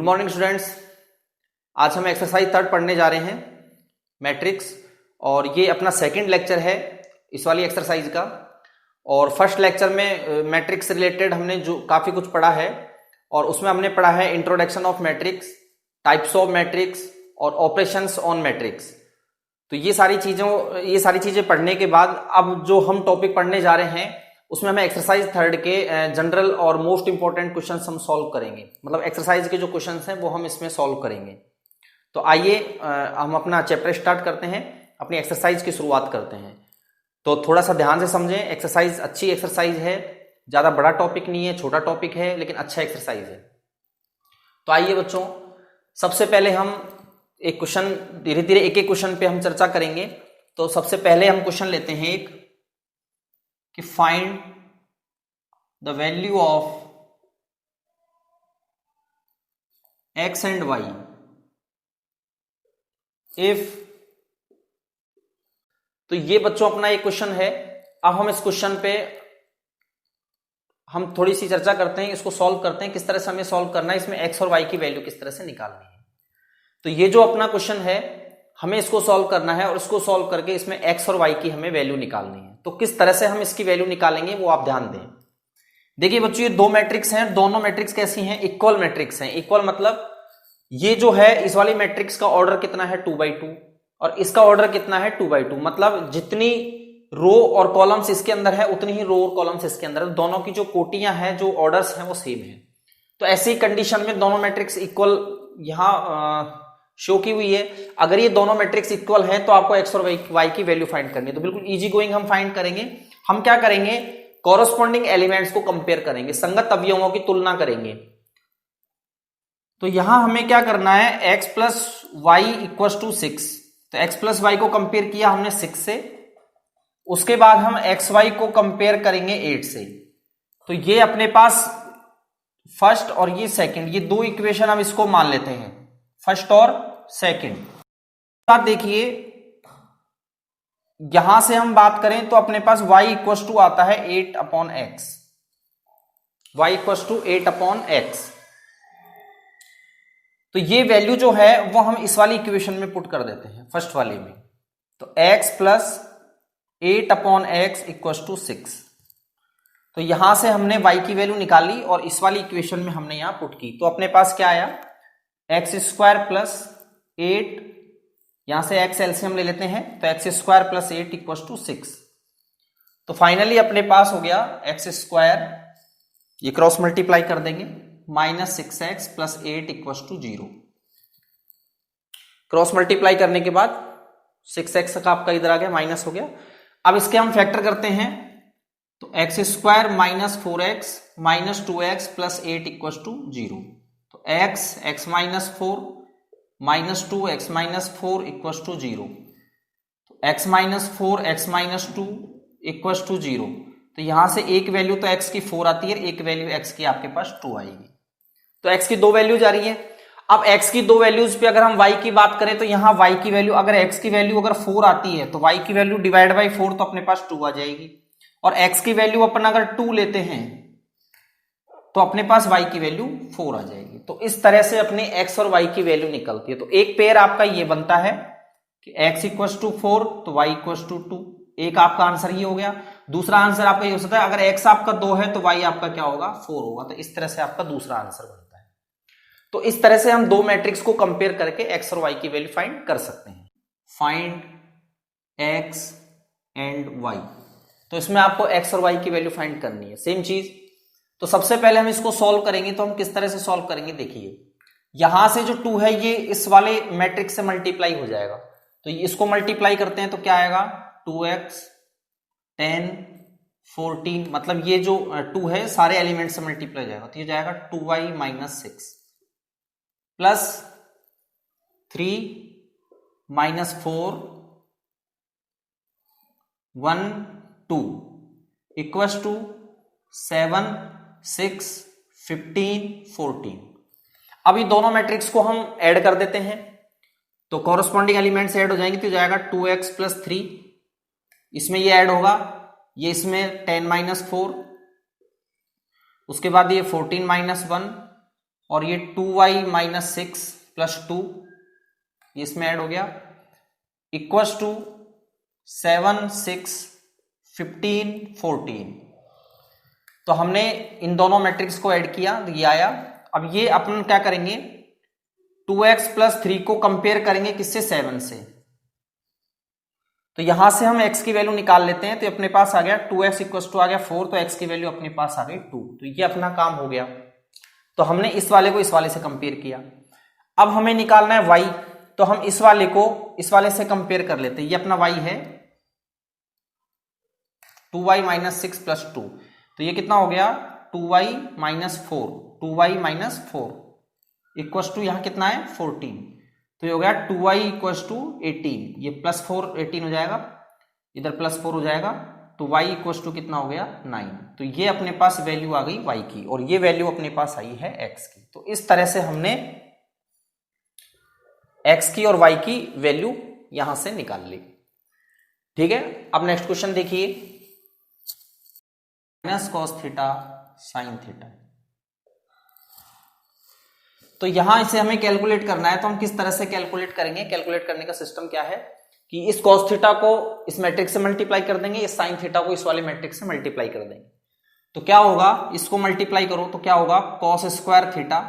Morning students. आज हम exercise 3 पढ़ने जा रहे हैं, मैट्रिक्स, और ये अपना सेकंड लेक्चर है इस वाली एक्सरसाइज का। और फर्स्ट लेक्चर में मैट्रिक्स रिलेटेड हमने जो काफी कुछ पढ़ा है, और उसमें हमने पढ़ा है introduction of matrix, types of matrix और ऑपरेशंस ऑन मैट्रिक्स। तो ये सारी चीजें पढ़ने के बाद अब जो हम टॉपिक पढ़ने जा रहे हैं उसमें हमें एक्सरसाइज 3 के जनरल और मोस्ट इंपॉर्टेंट क्वेश्चंस हम सॉल्व करेंगे। मतलब एक्सरसाइज के जो क्वेश्चंस हैं वो हम इसमें सॉल्व करेंगे। तो आइए हम अपना चैप्टर स्टार्ट करते हैं, अपनी एक्सरसाइज की शुरुआत करते हैं। तो थोड़ा सा ध्यान से समझें, एक्सरसाइज अच्छी एक्सरसाइज है, ज्यादा बड़ा टॉपिक नहीं है, छोटा टॉपिक है, लेकिन अच्छा एक्सरसाइज है। तो आइए बच्चों, सबसे पहले हम एक क्वेश्चन, धीरे धीरे एक एक क्वेश्चन पे हम चर्चा करेंगे। तो सबसे पहले हम क्वेश्चन लेते हैं एक, कि find the value of x and y if. तो ये बच्चों अपना एक क्वेश्चन है। अब हम इस क्वेश्चन पे हम थोड़ी सी चर्चा करते हैं, इसको सॉल्व करते हैं, किस तरह से हमें सॉल्व करना है, इसमें x और y की वैल्यू किस तरह से निकालनी है। तो ये जो अपना क्वेश्चन है, हमें इसको सॉल्व करना है, और इसको सॉल्व करके इसमें x और y की हमें वैल्यू निकालनी है। तो किस तरह से हम इसकी वैल्यू निकालेंगे वो आप ध्यान दें। देखिए बच्चों, ये दो मैट्रिक्स हैं, दोनों मैट्रिक्स कैसी हैं? इक्वल मैट्रिक्स हैं। इक्वल मतलब ये जो है इस वाली मैट्रिक्स का ऑर्डर कितना है 2x2, और इसका ऑर्डर कितना है 2x2। मतलब जितनी रो और कॉलम्स इसके अंदर है उतनी ही रो और कॉलम्स इसके अंदर है। दोनों की जो कोटियां हैं, जो ऑर्डर्स हैं, वो सेम है। तो ऐसी कंडीशन में दोनों मैट्रिक्स इक्वल यहां शो की हुई है। अगर ये दोनों मैट्रिक्स इक्वल हैं तो आपको x और y की वैल्यू फाइंड करनी है। तो बिल्कुल इजी गोइंग हम फाइंड करेंगे। हम क्या करेंगे? कॉरस्पॉन्डिंग एलिमेंट्स को कंपेयर करेंगे, संगत अवयवों की तुलना करेंगे। तो यहां हमें क्या करना है? x plus y equal to 6। तो x प्लस वाई को कंपेयर किया हमने 6 से, उसके बाद हम एक्स वाई को कंपेयर करेंगे 8 से। तो ये अपने पास फर्स्ट और ये सेकंड, ये दो इक्वेशन हम इसको मान लेते हैं, फर्स्ट और सेकंड। बात देखिए, यहां से हम बात करें तो अपने पास y इक्वल टू आता है 8/x, y equal to 8/x। तो ये वैल्यू जो है वो हम इस वाली इक्वेशन में पुट कर देते हैं, फर्स्ट वाली में। तो x plus 8/x equal to 6। तो यहां से हमने y की वैल्यू निकाली और इस वाली इक्वेशन में हमने यहां पुट की। तो अपने पास क्या आया? x² प्लस 8, यहां से x एलसीएम ले लेते हैं, तो x² प्लस 8 इक्वल टू 6। तो फाइनली अपने पास हो गया x², ये क्रॉस मल्टीप्लाई कर देंगे, -6x plus 8 equal to 0। Cross multiply करने के बाद 6x का आपका इधर आ गया, माइनस हो गया। अब इसके हम फैक्टर करते हैं, तो x² minus 4x minus 2x plus 8 equal to 0। तो x minus 4 minus 2x minus 4 equal to 0। तो x minus 4 x minus 2 equal to 0। तो यहां से एक वैल्यू तो x की 4 आती है, एक वैल्यू x की आपके पास 2 आएगी। तो x की दो वैल्यूज आ रही है। अब x की दो वैल्यूज पे अगर हम y की बात करें तो यहां y की वैल्यू, अगर x की वैल्यू अगर 4 आती है तो y की वैल्यू डिवाइड बाई 4, तो अपने पास 2 आ जाएगी। और x की वैल्यू अपन अगर 2 लेते हैं तो अपने पास y की वैल्यू 4 आ जाएगी। तो इस तरह से अपने x और y की वैल्यू निकलती है। तो एक पेयर आपका ये बनता है कि x इक्वल टू 4 तो y इक्वल टू 2। एक आपका आंसर ये हो गया। दूसरा आंसर आपका ये हो सकता है, अगर x आपका 2 है तो y आपका क्या होगा? 4 होगा। तो इस तरह से आपका दूसरा आंसर बनता है। तो इस तरह से हम दो मैट्रिक्स को कंपेयर करके x और y की वैल्यू फाइंड कर सकते हैं। Find x and y। तो इसमें आपको x और y की वैल्यू फाइंड करनी है, सेम चीज। तो सबसे पहले हम इसको सॉल्व करेंगे। तो हम किस तरह से सॉल्व करेंगे? देखिए, यहां से जो 2 है ये इस वाले मैट्रिक्स से मल्टीप्लाई हो जाएगा। तो इसको मल्टीप्लाई करते हैं तो क्या आएगा? 2x 10 14, मतलब ये जो 2 है सारे एलिमेंट से मल्टीप्लाई हो जाएगा। तो ये जाएगा 2y minus 6 plus 3 minus 4 1 2 equal to 7 6 15 14। अब ये दोनों मैट्रिक्स को हम ऐड कर देते हैं, तो कॉरस्पॉन्डिंग एलिमेंट्स ऐड हो जाएंगे। तो जाएगा 2x प्लस 3, इसमें ये ऐड होगा, ये इसमें 10 माइनस 4, उसके बाद ये 14 माइनस 1, और ये 2y माइनस 6 प्लस 2 इसमें ऐड हो गया इक्वल्स टू 7 6 15 14। तो हमने इन दोनों मैट्रिक्स को ऐड किया, ये आया। अब ये अपन क्या करेंगे, 2x प्लस 3 को कंपेयर करेंगे किससे, 7 से। तो यहां से हम x की वैल्यू निकाल लेते हैं, तो अपने पास आ गया 2x इक्वल टू आ गया 4, तो x की वैल्यू अपने पास आ गई 2। तो ये अपना काम हो गया। तो हमने इस वाले को इस वाले से कंपेयर किया। अब हमें निकालना है y, तो हम इस वाले को इस वाले से कंपेयर कर लेते हैं। ये अपना y है 2y माइनस 6 प्लस 2, तो ये कितना हो गया 2y minus 4, 2y minus 4 equal to यहां कितना है 14। तो ये हो गया 2y इक्वल टू 18, ये प्लस 4 18 हो जाएगा, इधर प्लस 4 हो जाएगा, तो y इक्वल टू कितना हो गया 9। तो ये अपने पास वैल्यू आ गई y की, और ये वैल्यू अपने पास आई है x की। तो इस तरह से हमने x की और y की वैल्यू यहां से निकाल ली। ठीक है, अब नेक्स्ट क्वेश्चन देखिए, minus cos theta sine theta. तो यहां इसे हमें कैलकुलेट करना है, तो हम किस तरह से कैलकुलेट करेंगे। कैलकुलेट करने का सिस्टम क्या है कि इस कॉस थीटा को इस मैट्रिक्स से मल्टीप्लाई कर देंगे, इस साइन थीटा को इस वाले मैट्रिक्स से मल्टीप्लाई कर देंगे। तो क्या होगा, इसको मल्टीप्लाई करो तो क्या होगा, cos square theta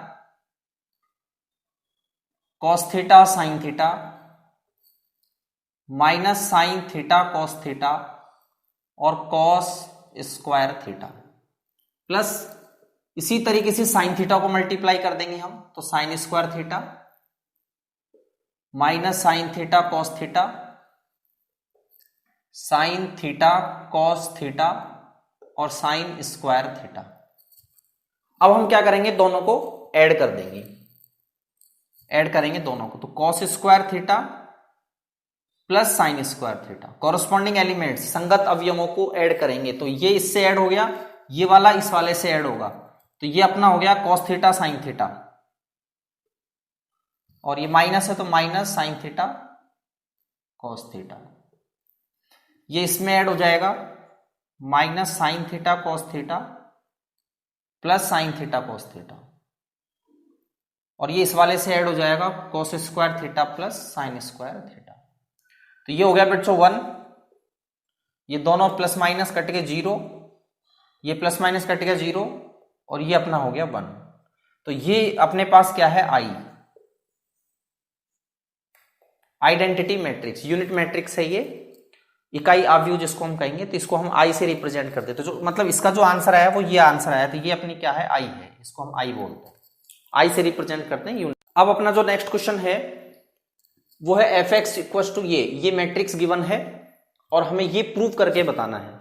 cos theta sine theta minus sine theta cos theta और कॉस स्क्वायर थीटा, प्लस इसी तरीके से साइन थीटा को मल्टीप्लाई कर देंगे हम, तो sine square theta minus sine theta cos theta sine theta cos theta और साइन स्क्वायर थीटा। अब हम क्या करेंगे, दोनों को ऐड कर देंगे, ऐड करेंगे दोनों को, तो cos square theta plus sine square theta, corresponding elements संगत अवयवों को ऐड करेंगे। तो ये इससे ऐड हो गया, ये वाला इस वाले से ऐड होगा, तो ये अपना हो गया कॉस थीटा साइन थीटा, और ये माइनस है तो minus sine theta cos theta. ये इसमें ऐड हो जाएगा minus sine theta cos theta plus sine theta cos theta, और ये इस वाले से ऐड हो जाएगा cos square theta plus sine square theta. तो ये हो गया बच्चों 1, ये दोनों प्लस माइनस कट के 0, ये प्लस माइनस कट गया 0, और ये अपना हो गया 1। तो ये अपने पास क्या है, आई आइडेंटिटी मैट्रिक्स, यूनिट मैट्रिक्स है ये, इकाई आव्यूह जिसको हम कहेंगे। तो इसको हम आई से रिप्रेजेंट करते, तो जो मतलब इसका जो आंसर आया वो ये आंसर आया, तो ये अपनी क्या है, आई है, इसको हम आई बोलते हैं, आई से रिप्रेजेंट करते हैं यूनिट। अब अपना जो नेक्स्ट क्वेश्चन है वो है एफ एक्स इक्वल टू ये मैट्रिक्स गिवन है और हमें ये प्रूव करके बताना है।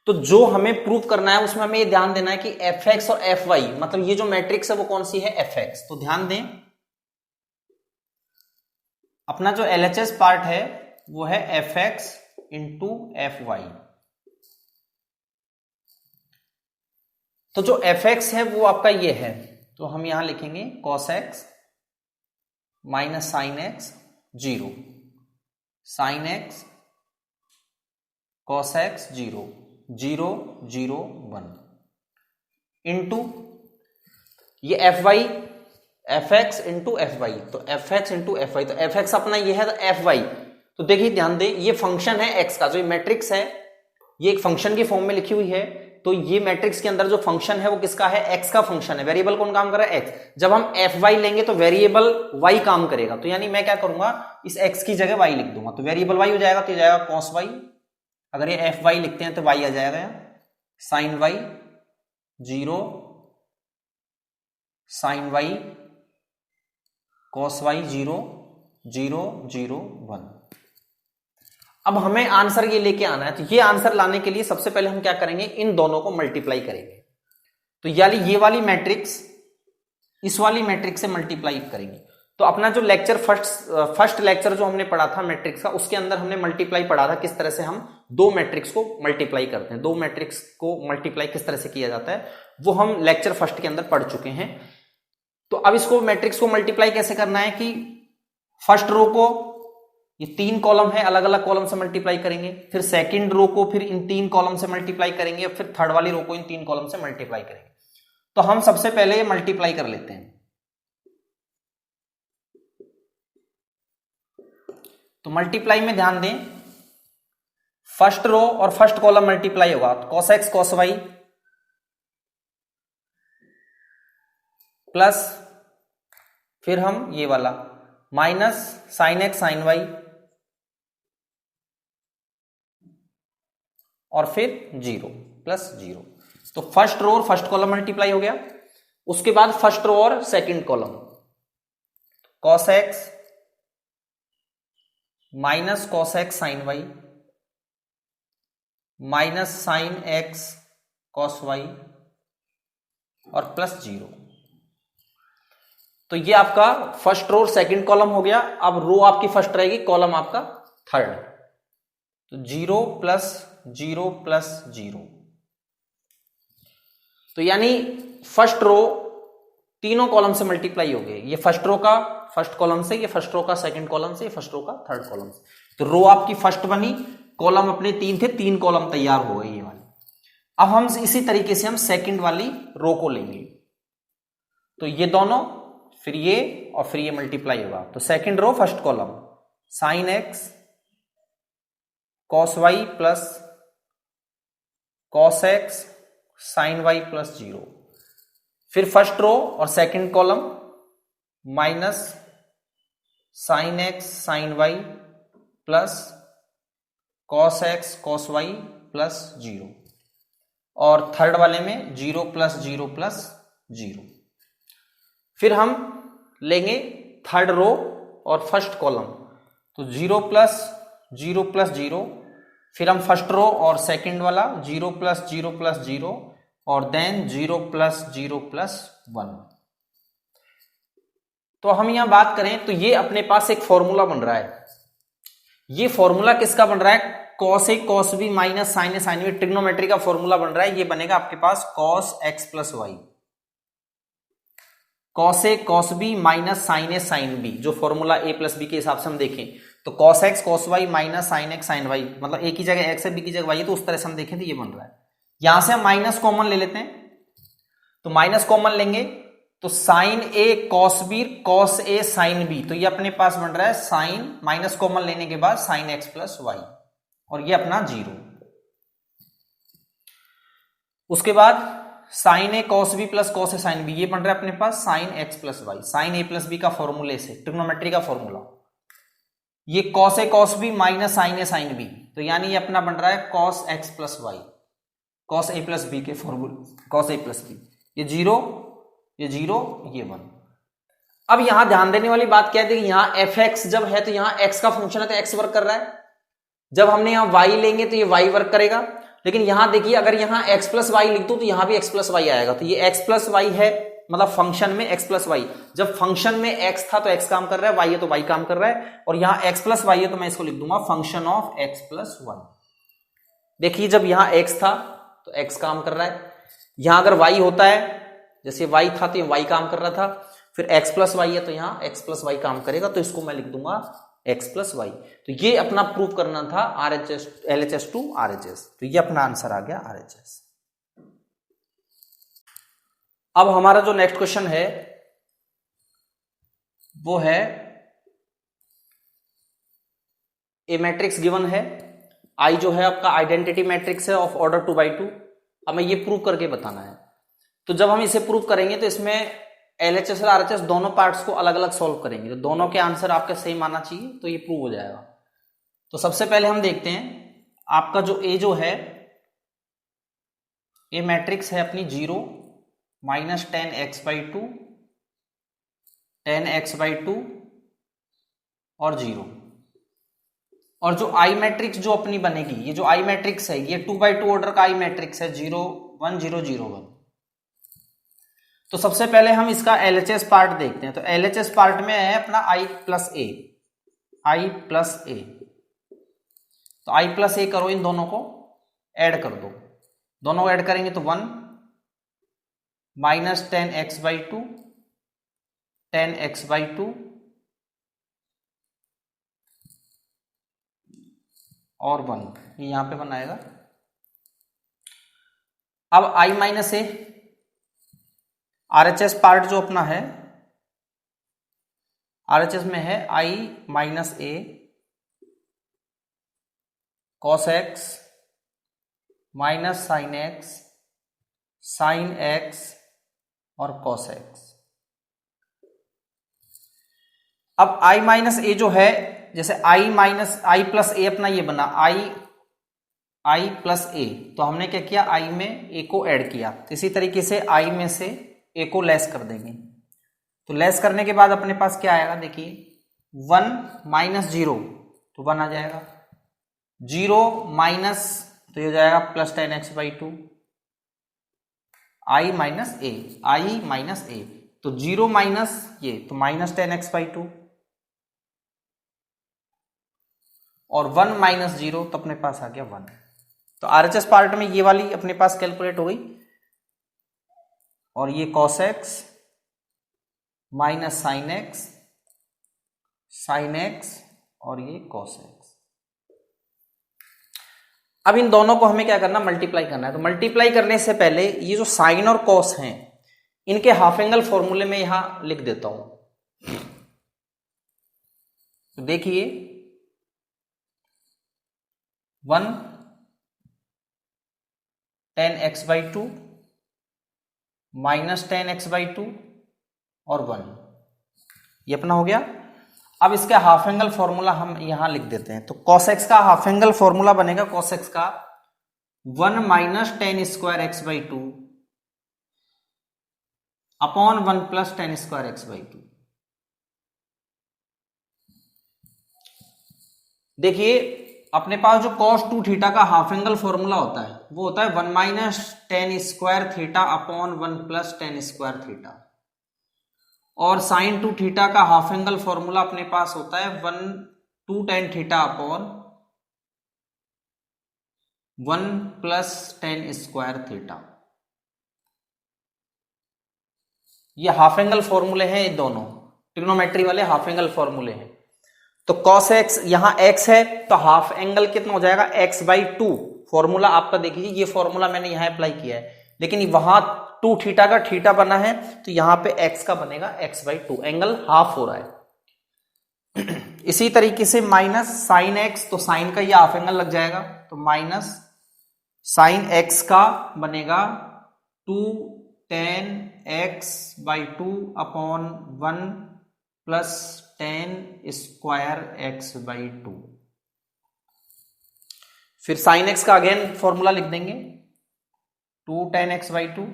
तो जो हमें प्रूव करना है उसमें हमें ये ध्यान देना है कि एफ एक्स और एफ वाई, मतलब ये जो मैट्रिक्स है वो कौन सी है, एफ एक्स। तो ध्यान दें, अपना जो एलएचएस पार्ट है वो है f x into f y. तो जो एफ एक्स है वो आपका ये है, तो हम यहां लिखेंगे cos x minus sin x 0, sin x cos x 0 0 0 1 into ये f y, f x into f y, तो f x into f y, तो एफ एक्स अपना ये है, तो एफ वाई। तो देखिए ध्यान दें, ये फंक्शन है एक्स का, जो ये मैट्रिक्स है ये एक फंक्शन के फॉर्म में लिखी हुई है। तो ये मैट्रिक्स के अंदर जो फंक्शन है वो किसका है, एक्स का फंक्शन है। वेरिएबल कौन काम कर रहा है, एक्स। जब हम एफ वाई लेंगे तो वेरिएबल वाई काम करेगा, तो यानी मैं क्या करूंगा, इस एक्स की जगह वाई लिख दूंगा, तो वेरिएबल वाई हो जाएगा, तो जाएगा कॉस वाई। अगर ये एफ वाई लिखते हैं तो वाई आ जाएगा, sine y 0 sine y cos y 0 0 0 1। अब हमें आंसर ये लेके आना है, तो ये आंसर लाने के लिए सबसे पहले हम क्या करेंगे, इन दोनों को मल्टीप्लाई करेंगे। तो यानी ये वाली मैट्रिक्स इस वाली मैट्रिक्स से मल्टीप्लाई करेंगे। तो अपना जो लेक्चर फर्स्ट लेक्चर जो हमने पढ़ा था मैट्रिक्स का, उसके अंदर हमने मल्टीप्लाई पढ़ा था, किस तरह से हम दो मैट्रिक्स को मल्टीप्लाई करते हैं, दो मैट्रिक्स को मल्टीप्लाई किस तरह से किया जाता है, वो हम लेक्चर फर्स्ट के अंदर पढ़ चुके हैं। तो अब इसको मैट्रिक्स को मल्टीप्लाई कैसे करना है कि फर्स्ट रो को, ये 3 कॉलम है, अलग अलग कॉलम से मल्टीप्लाई करेंगे, फिर सेकंड रो को फिर इन 3 कॉलम से मल्टीप्लाई करेंगे, और फिर थर्ड वाली रो को इन 3 कॉलम से मल्टीप्लाई करेंगे। तो हम सबसे पहले मल्टीप्लाई कर लेते हैं। तो मल्टीप्लाई में ध्यान दें, फर्स्ट रो और फर्स्ट कॉलम मल्टीप्लाई होगा तो cos x cos y plus फिर हम ये वाला minus sine x sine y और फिर 0 प्लस 0। तो फर्स्ट रो और फर्स्ट कॉलम मल्टीप्लाई हो गया। उसके बाद फर्स्ट रो और second column cos x minus cos x sine y minus sine x cos y और प्लस 0। तो ये आपका फर्स्ट रो और सेकंड कॉलम हो गया। अब रो आपकी फर्स्ट रहेगी, कॉलम आपका थर्ड। तो 0 प्लस 0 प्लस 0। तो यानी फर्स्ट रो तीनों कॉलम से मल्टीप्लाई हो गए। ये फर्स्ट रो का फर्स्ट कॉलम से, ये फर्स्ट रो का सेकंड कॉलम से, ये फर्स्ट रो का थर्ड कॉलम से। तो रो आपकी फर्स्ट बनी, कॉलम अपने 3 थे, 3 कॉलम तैयार हो गए ये वाले। अब हम इसी तरीके से हम सेकंड वाली रो को लेंगे। तो ये दोनों फिर ये और फिर ये मल्टीप्लाई होगा। तो second row first column sine x cos y plus cos x sine y plus 0। फिर फर्स्ट रो और second column minus sine x sine y plus cos x cos y plus 0 और थर्ड वाले में 0 plus 0 plus 0। फिर हम लेंगे third row और first column. तो 0 प्लस 0 प्लस 0। फिर हम फर्स्ट रो और सेकंड वाला 0 प्लस 0 प्लस 0 और देन 0 प्लस 0 प्लस 1। तो हम यहां बात करें तो ये अपने पास एक फॉर्मूला बन रहा है। ये फॉर्मूला किसका बन रहा है? cos a cos b minus sine a sign b, trigonometry का फॉर्मूला बन रहा है। ये बनेगा आपके पास cos x plus y, cos a cos b minus sine a sign b। जो फॉर्मूला a प्लस b के हिसाब से हम देखें तो cos x cos y minus sine x sine y, मतलब एक ही जगह x है b की जगह y है, तो उस तरह से हम देखें तो ये बन रहा है। यहां से हम माइनस कॉमन ले लेते हैं। तो माइनस कॉमन लेंगे तो sine a cos b cos a sign b, तो ये अपने पास बन रहा है साइन, माइनस कॉमन लेने के बाद साइन x प्लस y और ये अपना 0। उसके बाद sin a cos b plus cos a sign b, ये बन रहा है अपने पास sin x plus y, sin a plus b का फॉर्मूले से, ट्रिग्नोमेट्री का फॉर्मूला। ये cos a cos b minus sine a sign b, तो यानी ये अपना बन रहा है cos x plus y, cos a plus b के फॉर्मूले, cos a प्लस b। ये 0, ये 0, ये 1। अब यहां ध्यान देने वाली बात क्या है कि यहां fx जब है तो यहां x का फंक्शन है तो x वर्क कर रहा है। जब हमने यहां y लेंगे तो ये y वर्क करेगा। लेकिन यहां देखिए, अगर यहां x प्लस वाई लिख दो तो यहां भी x प्लस वाई आएगा। तो ये x प्लस वाई है, मतलब फंक्शन में x प्लस वाई। जब फंक्शन में x था तो x काम कर रहा है, y है तो y काम कर रहा है, और यहां x प्लस वाई है तो मैं इसको लिख दूंगा function of x plus y. देखिए जब यहां x था तो x काम कर रहा है, यहां अगर y होता है, जैसे y था तो y काम कर रहा था, फिर x प्लस वाई है तो यहां x प्लस वाई काम करेगा, तो इसको मैं लिख दूंगा x प्लस वाई। तो ये अपना प्रूव करना था RHS LHS टू RHS, तो ये अपना आंसर आ गया RHS। अब हमारा जो नेक्स्ट क्वेश्चन है वो है ए मैट्रिक्स गिवन है, आई जो है आपका आइडेंटिटी मैट्रिक्स है ऑफ ऑर्डर 2x2। हमें ये प्रूव करके बताना है। तो जब हम इसे प्रूव करेंगे तो इसमें LHS और RHS दोनों पार्ट्स को अलग अलग सॉल्व करेंगे, तो दोनों के आंसर आपके सही मानना चाहिए, तो ये प्रूव हो जाएगा। तो सबसे पहले हम देखते हैं आपका जो A जो है, ए मैट्रिक्स है अपनी 0 माइनस 10x/2 10x/2 और 0। और जो आई मैट्रिक्स जो अपनी बनेगी, ये जो आई मैट्रिक्स है ये 2x2 ऑर्डर का आई मैट्रिक्स है, 0 1 0 0 1। तो सबसे पहले हम इसका LHS पार्ट देखते हैं। तो LHS पार्ट में है अपना i plus a, i plus a. तो i प्लस ए करो, इन दोनों को ऐड कर दो, दोनों ऐड करेंगे तो 1 माइनस 10x/2 10x/2 और 1, ये यहां पे बनाएगा। अब i minus A, RHS part जो अपना है, RHS में है i minus A cos x minus sin x, sine x और कॉस एक्स। अब i माइनस ए जो है, जैसे i माइनस आई प्लस ए अपना ये बना i प्लस ए, तो हमने क्या किया, i में a को ऐड किया। इसी तरीके से i में से a को लेस कर देंगे। तो लेस करने के बाद अपने पास क्या आएगा, देखिए 1 माइनस 0 तो 1 आ जाएगा, 0 माइनस तो ये हो जाएगा प्लस 10x/2, i माइनस ए, तो 0 माइनस ये तो माइनस 10x/2 और 1 माइनस 0 तो अपने पास आ गया 1। तो RHS पार्ट में ये वाली अपने पास कैलकुलेट हो गई, और ये cos x minus sine x और ये cos x। अब इन दोनों को हमें क्या करना, मल्टीप्लाई करना है। तो मल्टीप्लाई करने से पहले ये जो साइन और कॉस हैं, इनके हाफ एंगल फॉर्मूले में यहां लिख देता हूं। तो देखिए 1 10x/2 माइनस 10x/2 और 1, ये अपना हो गया। अब इसका हाफ एंगल फॉर्मूला हम यहां लिख देते हैं। तो cos x का हाफ एंगल फॉर्मूला बनेगा cos x का 1 minus 10 square x/2 upon 1 plus 10 square x/2। देखिए अपने पास जो cos 2 थीटा का हाफ एंगल फॉर्मूला होता है वो होता है 1 minus 10 square theta upon 1 plus 10 square theta, और साइन 2 थीटा का हाफ एंगल फॉर्मूला अपने पास होता है 2 tan theta upon 1 plus 10 square theta. ये हाफ एंगल फॉर्मूले हैं, ये दोनों ट्रिग्नोमेट्री वाले हाफ एंगल फॉर्मूले हैं। तो cos x यहां x है तो हाफ एंगल कितना हो जाएगा, x/2। फॉर्मूला आपका देखिए, ये फॉर्मूला मैंने यहां अप्लाई किया है, लेकिन वहां 2 थीटा का थीटा बना है तो यहां पे x का बनेगा x/2, एंगल हाफ हो रहा है। इसी तरीके से माइनस साइन x, तो साइन का ये हाफ एंगल लग जाएगा, तो माइनस साइन x का बनेगा 2 tan x/2 upon 1 plus 10 square x/2। फिर साइन x का अगेन फॉर्मूला लिख देंगे 2 tan x/2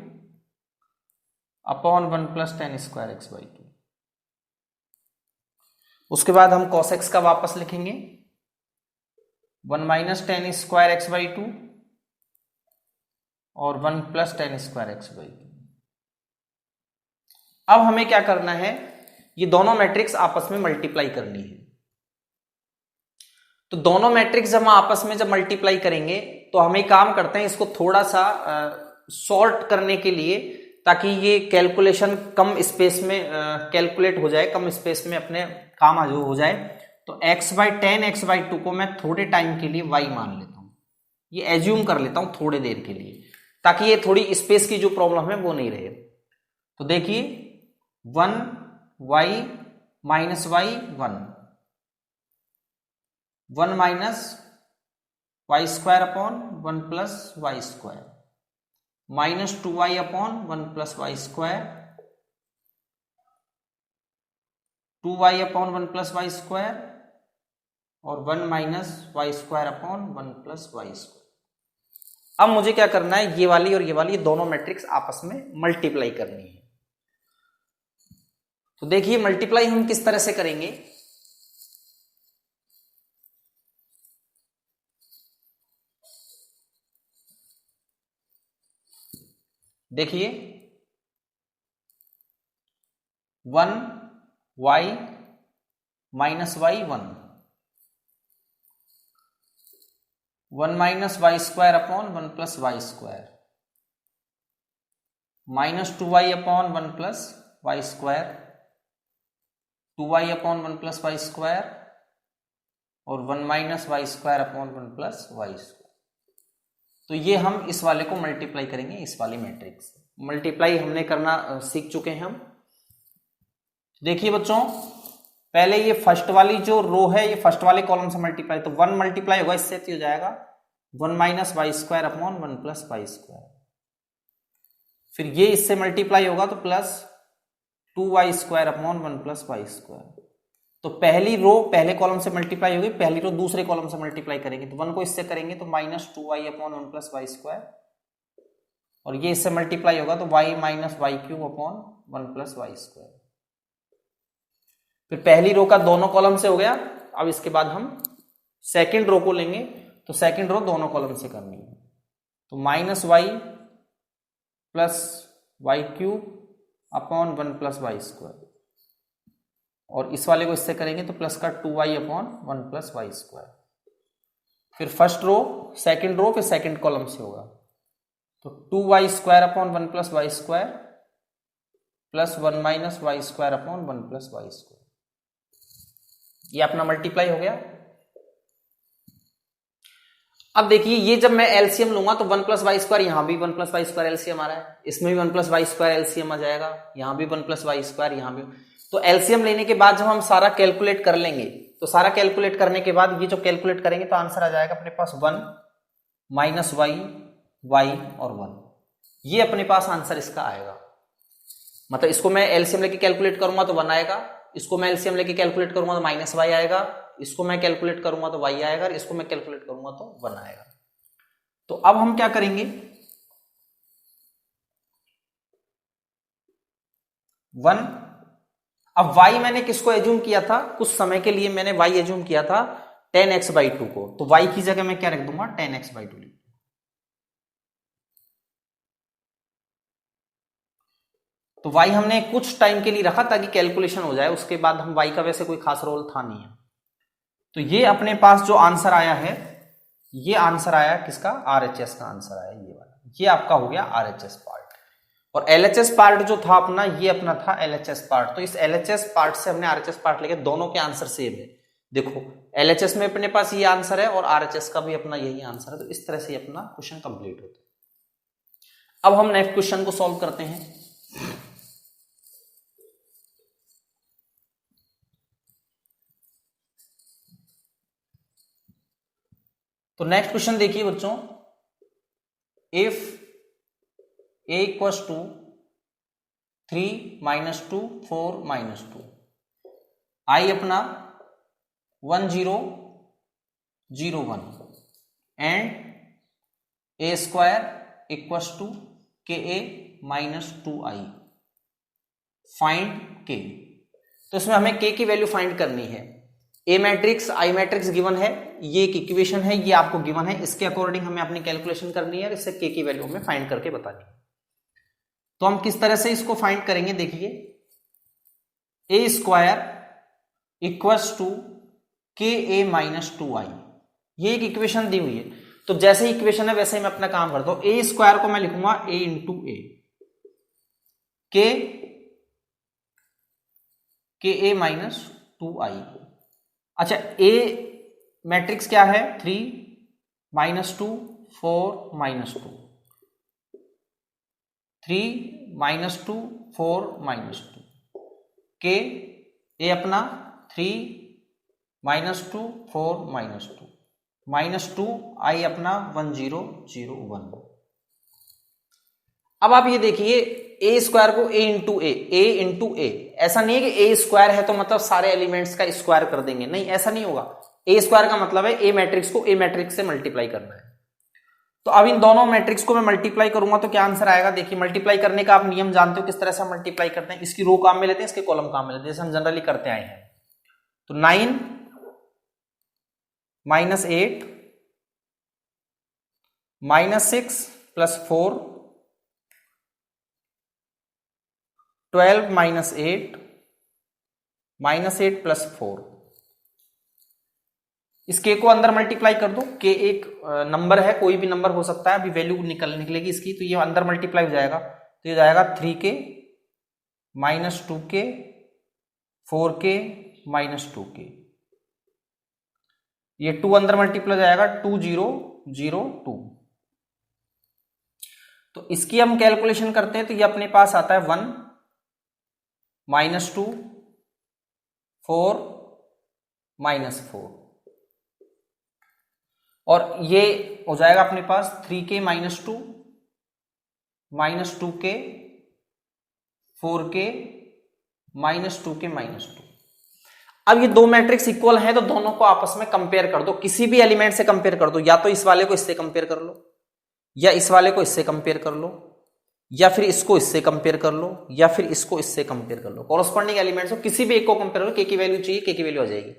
upon 1 plus 10 square x/2। उसके बाद हम cos x का वापस लिखेंगे 1 माइनस 10 स्क्वायर x/2 और 1 प्लस 10 स्क्वायर x/2। अब हमें क्या करना है, ये दोनों मैट्रिक्स आपस में मल्टीप्लाई करनी है। तो दोनों मैट्रिक्स जब हम आपस में जब मल्टीप्लाई करेंगे तो हम एक काम करते हैं, इसको थोड़ा सा सॉर्ट करने के लिए, ताकि ये कैलकुलेशन कम स्पेस में कैलकुलेट हो जाए, कम स्पेस में अपने काम हो जाए। तो x/10 x/2 को मैं थोड़े टाइम के लिए y मान लेता हूं, ये एज्यूम कर लेता हूं थोड़े देर के लिए, ताकि ये थोड़ी स्पेस की जो प्रॉब्लम है वो नहीं रहे। तो देखिए 1y minus y 1 minus y square upon 1 plus y square, minus 2y upon 1 plus y square, 2y upon 1 plus y square और 1 minus y square upon 1 plus y square. अब मुझे क्या करना है, ये वाली और ये वाली दोनों मैट्रिक्स आपस में मल्टीप्लाई करनी है। तो देखिए मल्टीप्लाई हम किस तरह से करेंगे। देखिए 1y minus y 1 minus y square upon 1 plus y square, minus 2y upon 1 plus y square, 2y upon 1 plus y square और 1 minus y square upon 1 plus y square. तो ये हम इस वाले को मल्टीप्लाई करेंगे इस वाली मैट्रिक्स से। मल्टीप्लाई हमने करना सीख चुके हैं हम। देखिए बच्चों पहले ये फर्स्ट वाली जो रो है ये फर्स्ट वाले कॉलम से मल्टीप्लाई, तो 1 मल्टीप्लाई होगा इससे, तो हो जाएगा 1 minus y square upon 1 plus y square. फिर ये इससे मल्टीप्लाई होगा तो plus 2y square upon 1 plus y square. तो पहली रो पहले कॉलम से मल्टीप्लाई होगी, पहली रो दूसरे कॉलम से मल्टीप्लाई करेंगे, तो 1 को इससे करेंगे तो minus 2y upon 1 plus y square, और ये इससे मल्टीप्लाई होगा तो y minus y cube upon 1 plus y square. फिर पहली रो का दोनों कॉलम से हो गया। अब इसके बाद हम सेकंड रो को लेंगे, तो सेकंड रो दोनों कॉलम से करनी है, तो minus y plus y cube upon 1 plus y square, और इस वाले को इससे करेंगे तो प्लस का 2y upon 1 plus y square. फिर फर्स्ट रो सेकंड रो फिर सेकंड कॉलम से होगा, तो 2y square upon 1 plus y square plus 1 minus y square upon 1 plus y square. ये अपना मल्टीप्लाई हो गया। अब देखिए ये जब मैं एलसीएम लूंगा तो 1 प्लस वाई स्क्वायर, यहां भी 1 प्लस वाई स्क्वायर एलसीएम आ रहा है, इसमें भी 1 प्लस वाई स्क्वायर एलसीएम आ जाएगा, यहां भी 1 प्लस वाई स्क्वायर, यहां भी। तो एलसीएम लेने के बाद जब हम सारा कैलकुलेट कर लेंगे, तो सारा कैलकुलेट करने के बाद ये जो कैलकुलेट करेंगे तो आंसर आ जाएगा अपने पास 1 माइनस वाई, वाई और 1। ये अपने पास आंसर इसका आएगा। मतलब इसको मैं एलसीएम लेके कैलकुलेट करूंगा तो 1 आएगा, इसको मैं एलसीएम लेके कैलकुलेट करूंगा तो माइनस वाई आएगा, इसको मैं कैलकुलेट करूंगा तो y आएगा, और इसको मैं कैलकुलेट करूंगा तो 1 आएगा। तो अब हम क्या करेंगे, 1, अब y मैंने किसको एज्यूम किया था, कुछ समय के लिए मैंने y एज्यूम किया था 10x/2 को, तो y की जगह मैं क्या रख दूंगा 10x/2। तो y हमने कुछ टाइम के लिए रखा ताकि कैलकुलेशन हो जाए, उसके बाद हम y का वैसे कोई खास रोल था नहीं है। तो ये अपने पास जो आंसर आया है, ये आंसर आया किसका, आरएचएस का आंसर आया ये वाला, ये आपका हो गया आरएचएस पार्ट। और एलएचएस पार्ट जो था अपना, ये अपना था एलएचएस पार्ट। तो इस एलएचएस पार्ट से हमने आरएचएस पार्ट लेके, दोनों के आंसर सेम है। देखो एलएचएस में अपने पास ये आंसर है और आरएचएस का भी अपना यही आंसर है। तो इस तरह से अपना क्वेश्चन कंप्लीट होता है। अब हम नेक्स्ट क्वेश्चन को सॉल्व करते हैं। तो नेक्स्ट क्वेश्चन देखिए बच्चों, if a equals to 3 minus 2 4 minus 2, I अपना 1 0 0 1 and a square equals to k A minus 2i, find k। तो इसमें हमें k की वैल्यू फाइंड करनी है। ए मैट्रिक्स आई मैट्रिक्स गिवन है, ये एक इक्वेशन है, ये आपको गिवन है, इसके अकॉर्डिंग हमें अपनी कैलकुलेशन करनी है और इससे k की वैल्यू हमें फाइंड करके बतानी है। तो हम किस तरह से इसको फाइंड करेंगे, देखिए ए square equals to k A minus 2i, ये एक इक्वेशन दी हुई है। तो जैसे इक्वेशन है वैसे ही मैं अपना काम करता हूं। ए स्क्वायर को मैं लिखूंगा a इंटू ए, के ए माइनस 2i। अच्छा ए मैट्रिक्स क्या है, 3 माइनस 2 4 माइनस 2, 3 माइनस 2 4 माइनस 2, के ए अपना 3 माइनस 2 4 माइनस 2 माइनस 2, आई अपना 1 0 0 1। अब आप ये देखिए ए स्क्वायर को ए इंटू ए, ऐसा नहीं है कि ए स्क्वायर है तो मतलब सारे एलिमेंट्स का स्क्वायर कर देंगे, नहीं ऐसा नहीं होगा। ए स्क्वायर का मतलब है ए मैट्रिक्स को ए मैट्रिक्स से मल्टीप्लाई करना है। तो अब इन दोनों मैट्रिक्स को मैं मल्टीप्लाई करूंगा तो क्या आंसर आएगा, देखिए मल्टीप्लाई करने का आप नियम जानते हो किस तरह से हम मल्टीप्लाई करते हैं। इसकी रो काम में लेते हैं, इसके कॉलम काम में लेते हैं, जैसे हम जनरली करते आए हैं। तो 9 minus 8 minus 6 plus 4, 12 minus 8 minus 8 plus 4। इस के को अंदर मल्टीप्लाई कर दो, के एक नंबर है, कोई भी नंबर हो सकता है, अभी वैल्यू निकलेगी इसकी, तो ये अंदर मल्टीप्लाई हो जाएगा। तो ये जाएगा 3k minus 2k 4k minus 2k, ये 2 अंदर मल्टीप्लाई हो जाएगा 2 0 0 2। तो इसकी हम कैलकुलेशन करते हैं तो ये अपने पास आता है 1 माइनस 2 4 -4 और ये हो जाएगा अपने पास 3k -2 -2k 4k -2k -2। अब ये दो मैट्रिक्स इक्वल हैं तो दोनों को आपस में कंपेयर कर दो, किसी भी एलिमेंट से कंपेयर कर दो, या तो इस वाले को इससे कंपेयर कर लो, या इस वाले को इससे कंपेयर कर लो, या फिर इसको इससे कंपेयर कर लो, या फिर इसको इससे कंपेयर कर लो। कॉरस्पॉन्डिंग एलिमेंट्स को किसी भी एक को कंपेयर करो, के की वैल्यू चाहिए, के की वैल्यू आ जाएगी।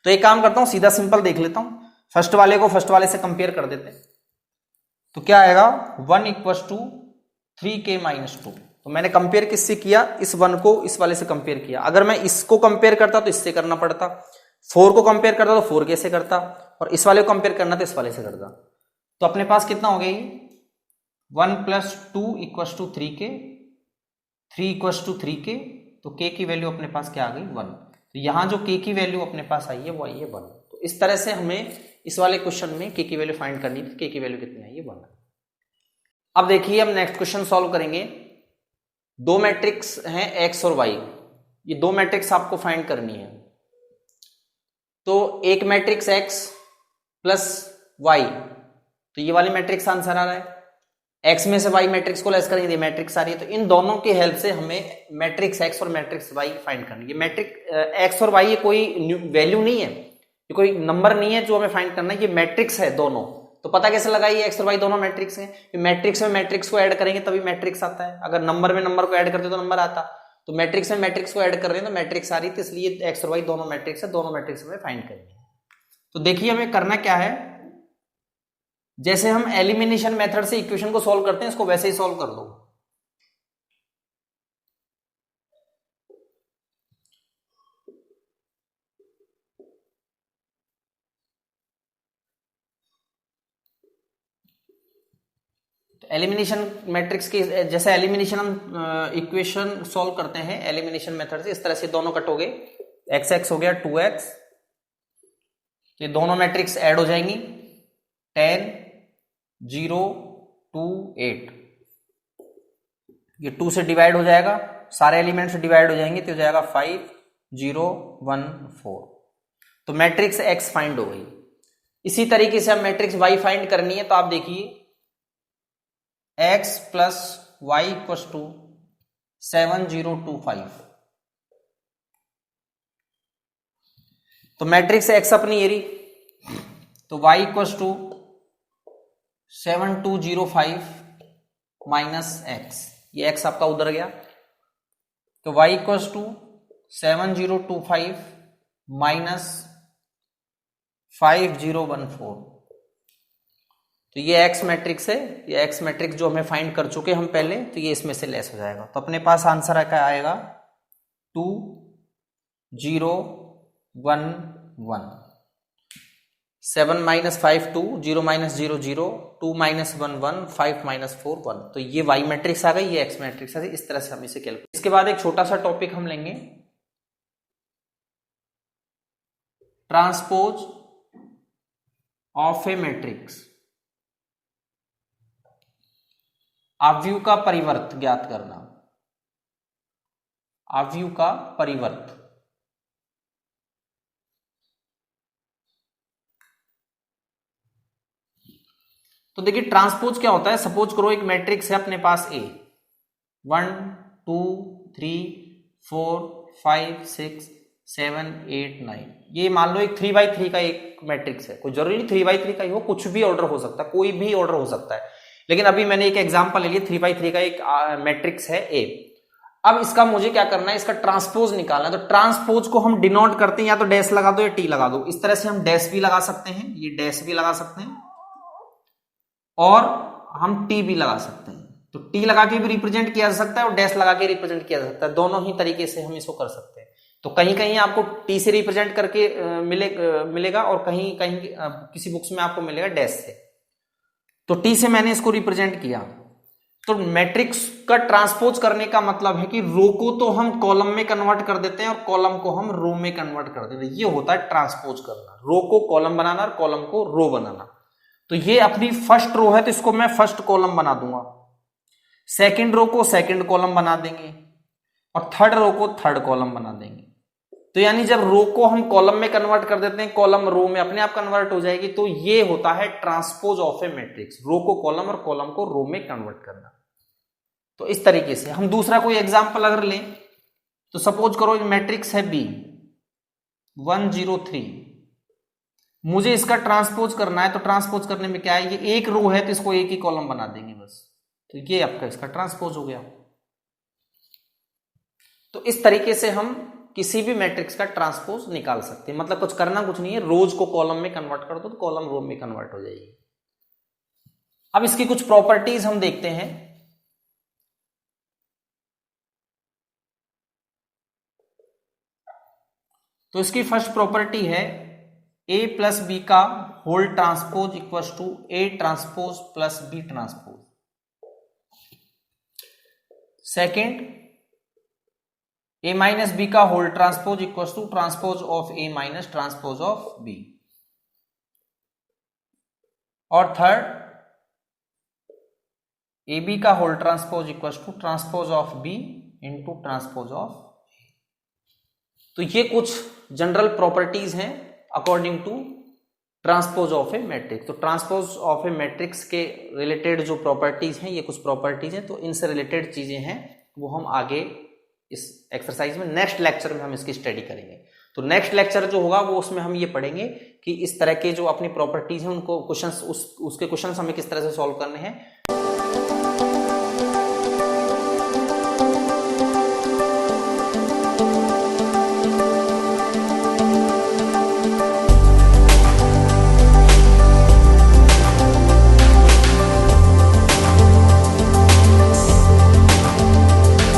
तो एक काम करता हूं, सीधा सिंपल देख लेता हूं, फर्स्ट वाले को फर्स्ट वाले से कंपेयर कर देते हैं। तो क्या आएगा 1 = 3k -2। तो मैंने कंपेयर किससे किया, इस 1 को इस वाले से कंपेयर किया। अगर मैं इसको कंपेयर करता तो इससे करना पड़ता, 4 को कंपेयर करता तो 4k से करता, और इस वाले को कंपेयर करना तो इस वाले से करता। तो अपने पास कितना हो गया ये 1 + 2 = 3k, 3 = 3k। तो k की वैल्यू अपने पास क्या आ गई 1। तो यहां जो k की वैल्यू अपने पास आई है वो आई है 1। तो इस तरह से हमें इस वाले क्वेश्चन में k की वैल्यू फाइंड करनी थी। k की वैल्यू कितनी आई है 1। अब देखिए हम नेक्स्ट क्वेश्चन सॉल्व करेंगे। दो मैट्रिक्स हैं x और y, ये दो मैट्रिक्स आपको फाइंड करनी है। तो एक मैट्रिक्स x प्लस y, तो ये वाली मैट्रिक्स आंसर आ रहा है। x में से y मैट्रिक्स को लेस करेंगे, मैट्रिक्स आ रही है। तो इन दोनों की हेल्प से हमें मैट्रिक्स x और मैट्रिक्स y फाइंड करनी है। ये मैट्रिक्स x और y ये कोई वैल्यू नहीं है, ये कोई नंबर नहीं है जो हमें फाइंड करना है, ये मैट्रिक्स है दोनों। तो पता कैसे लगा ये x और y दोनों मैट्रिक्स हैं? मैट्रिक्स में मैट्रिक्स को ऐड करेंगे तभी मैट्रिक्स आता है। अगर नंबर में नंबर को ऐड करते तो नंबर आता। तो मैट्रिक्स में मैट्रिक्स को ऐड कर रहे हैं तो मैट्रिक्स आ रही थी, इसलिए x और y दोनों मैट्रिक्स है, दोनों मैट्रिक्स हमें फाइंड करनी है। तो देखिए हमें करना क्या है, जैसे हम एलिमिनेशन मेथड से इक्वेशन को सॉल्व करते हैं इसको वैसे ही सॉल्व कर दो। एलिमिनेशन मैट्रिक्स की जैसे एलिमिनेशन हम इक्वेशन सॉल्व करते हैं एलिमिनेशन मेथड से, इस तरह से दोनों कट हो गए, x हो गया 2x, ये दोनों मैट्रिक्स ऐड हो जाएंगी 10 0 2 8, ये 2 से डिवाइड हो जाएगा, सारे एलिमेंट से डिवाइड हो जाएंगे तो हो जाएगा 5 0 1 4। तो मैट्रिक्स x फाइंड हो गई। इसी तरीके से हम मैट्रिक्स y फाइंड करनी है। तो आप देखिए x + y = 7 0 2 5। तो मैट्रिक्स x अपनी ये रही, तो y = 7 2 0 5 -x, ये x आपका उधर गया। तो y = 7 0 2 5 -5 0 1 4। तो ये x मैट्रिक्स है, ये x मैट्रिक्स जो हमें फाइंड कर चुके हम पहले, तो ये इसमें से लेस हो जाएगा। तो अपने पास आंसर क्या आएगा 2 0 1 1। 7 - 5 2 0 - 0 0 2 - 1 1 5 - 4 1। तो ये y मैट्रिक्स आ गई, ये x मैट्रिक्स आ गई। इस तरह से हम इसे कैलकुलेट। इसके बाद एक छोटा सा टॉपिक हम लेंगे, ट्रांसपोज ऑफ ए मैट्रिक्स। आव्यूह का परिवर्त ज्ञात करना, आव्यूह का परिवर्त। तो देखिए ट्रांसपोज क्या होता है, सपोज करो एक मैट्रिक्स है अपने पास A, 1 2 3 4 5 6 7 8 9। ये मान लो एक 3x3 का एक मैट्रिक्स है, कोई जरूरी नहीं 3x3 का ही हो, कुछ भी ऑर्डर हो सकता है, कोई भी ऑर्डर हो सकता है। लेकिन अभी मैंने एक एग्जांपल ले लिया, 3x3 का एक मैट्रिक्स है A। अब इसका मुझे क्या करना है, इसका ट्रांसपोज निकालना है। तो ट्रांसपोज को हम डिनोट करते हैं, या तो डैश लगा दो या टी लगा दो। इस तरह से हम डैश भी लगा सकते हैं, ये डैश भी लगा सकते हैं, और हम टी भी लगा सकते हैं। तो टी लगा के भी रिप्रेजेंट किया जा सकता है और डैश लगा के रिप्रेजेंट किया जा सकता है, दोनों ही तरीके से हम इसको कर सकते हैं। तो कहीं कहीं आपको टी से रिप्रेजेंट करके मिलेगा और कहीं कहीं किसी बुक्स में आपको मिलेगा डैश से। तो टी से मैंने इसको रिप्रेजेंट किया। तो मैट्रिक्स का ट्रांसपोज करने का मतलब है कि रो को तो हम कॉलम में कन्वर्ट कर देते हैं और कॉलम को हम रो में कन्वर्ट कर देते हैं। ये होता है ट्रांसपोज करना, रो को कॉलम बनाना और कॉलम को रो बनाना। तो ये अपनी फर्स्ट रो है तो इसको मैं फर्स्ट कॉलम बना दूंगा, सेकंड रो को सेकंड कॉलम बना देंगे, और थर्ड रो को थर्ड कॉलम बना देंगे। तो यानी जब रो को हम कॉलम में कन्वर्ट कर देते हैं, कॉलम रो में अपने आप कन्वर्ट हो जाएगी, तो ये होता है ट्रांसपोज ऑफ ए मैट्रिक्स, रो को कॉलम और कॉलम को रो में कन्वर्ट करना। तो इस तरीके से हम दूसरा कोई एग्जांपल अगर लें, तो सपोज करो मैट्रिक्स है बी 1 0 3, मुझे इसका ट्रांसपोज करना है। तो ट्रांसपोज करने में क्या है, ये एक रो है तो इसको एक ही कॉलम बना देंगे बस, तो ये आपका इसका ट्रांसपोज हो गया। तो इस तरीके से हम किसी भी मैट्रिक्स का ट्रांसपोज निकाल सकते हैं, मतलब कुछ करना कुछ नहीं है, रोज को कॉलम में कन्वर्ट कर दो तो कॉलम रो में कन्वर्ट हो जाएगी। अब इसकी कुछ प्रॉपर्टीज हम देखते हैं। तो इसकी फर्स्ट प्रॉपर्टी है a प्लस बी का whole transpose equals to a transpose plus b transpose. Second, a minus b का whole transpose equals to transpose of a minus transpose of b। और थर्ड, ए बी का whole transpose equals to transpose of b into transpose of. तो ये कुछ general properties हैं according to transpose of a matrix. तो transpose of a matrix के related जो properties हैं, ये कुछ प्रॉपर्टीज हैं, तो इनसे रिलेटेड चीजें हैं वो हम आगे इस एक्सरसाइज में नेक्स्ट लेक्चर में हम इसकी स्टडी करेंगे। तो नेक्स्ट लेक्चर जो होगा वो उसमें हम ये पढ़ेंगे कि इस तरह के जो अपनी प्रॉपर्टीज हैं उनको क्वेश्चंस उसके क्वेश्चंस हमें किस तरह से सॉल्व करने हैं,